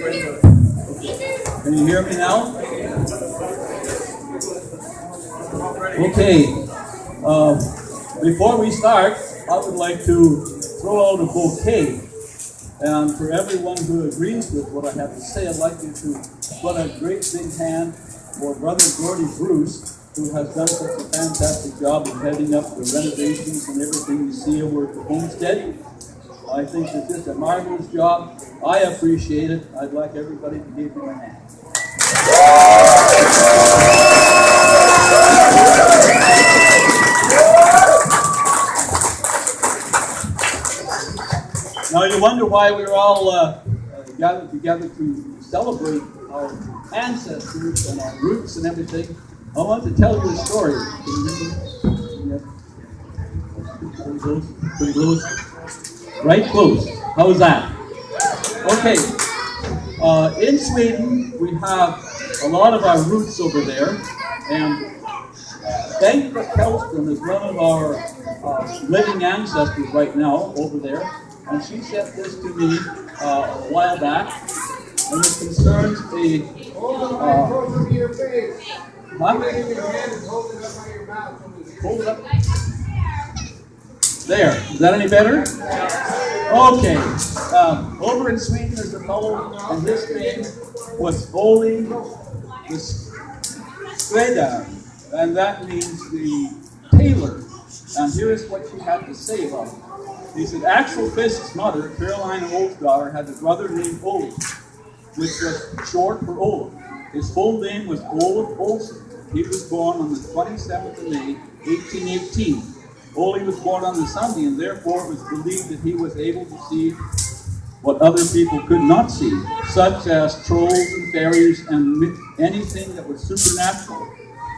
Can you hear me now? Okay. Before we start, I would like to throw out a bouquet. And for everyone who agrees with what I have to say, I'd like you to put a great big hand for Brother Gordy Bruce, who has done such a fantastic job of heading up the renovations and everything you see over at the homestead. I think it's just a marvelous job. I appreciate it. I'd like everybody to give him a hand. Now you wonder why we're all gathered together to celebrate our ancestors and our roots and everything. I want to tell you a story. Pretty close. Pretty close. Right close. How's that? Okay. In Sweden, we have a lot of our roots over there, and Bengt Kellström is one of our living ancestors right now over there, and she sent this to me a while back, and it concerns a. Hold it up. There. Is that any better? Okay. Over in Sweden, there's a fellow, and his name was Ole the Skräddare, and that means the tailor. And here's what she had to say about it. He said, Axel Fisk's mother, Caroline Olsdottir, had a brother named Ole, which was short for Olaf. His full name was Olaf Olsen. He was born on the 27th of May, 1818. Ole was born on the Sunday, and therefore it was believed that he was able to see what other people could not see, such as trolls and fairies and anything that was supernatural.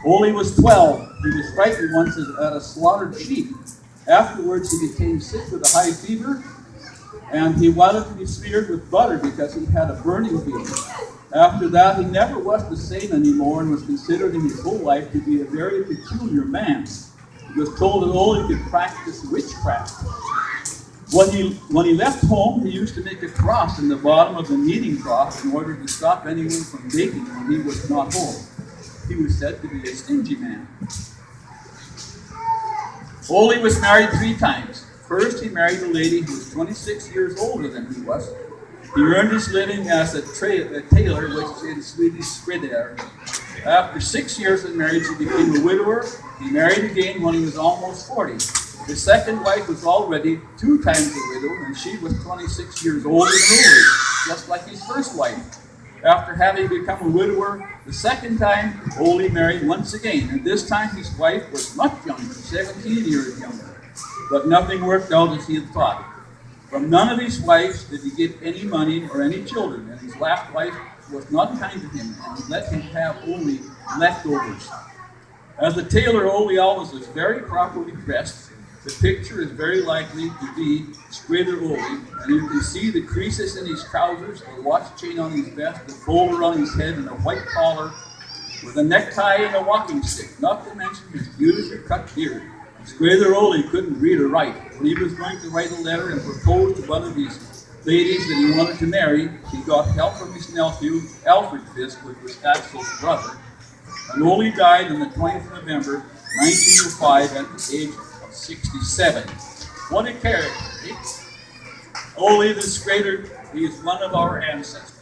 Ole was 12. He was frightened once at a slaughtered sheep. Afterwards, he became sick with a high fever, and he wanted to be smeared with butter because he had a burning fever. After that, he never was the same anymore and was considered in his whole life to be a very peculiar man. He was told that Ole could practice witchcraft. When he left home, he used to make a cross in the bottom of the kneading trough in order to stop anyone from baking when he was not home. He was said to be a stingy man. Ole was married 3 times. First, he married a lady who was 26 years older than he was. He earned his living as a tailor, which is in Swedish skräddare. After 6 years of marriage, he became a widower. He married again when he was almost 40. His second wife was already 2 times a widow, and she was 26 years older than Ole, just like his first wife. After having become a widower the second time, Ole married once again, and this time his wife was much younger, 17 years younger. But nothing worked out as he had thought. From none of his wives did he get any money or any children, and his last wife was not kind to him, and let him have only leftovers. As a tailor, Ole always was very properly dressed. The picture is very likely to be Skräddare Ole, and you can see the creases in his trousers, a watch chain on his vest, a folder on his head, and a white collar with a necktie and a walking stick, not to mention his beautifully cut beard. Skräddare Ole couldn't read or write. When he was going to write a letter and propose to one of these ladies that he wanted to marry, he got help from his nephew, Alfred Fisk, which was Axel's brother. And Ole died on the 20th of November, 1905, at the age of 67. What a character. Ole the Skräddare, he is one of our ancestors.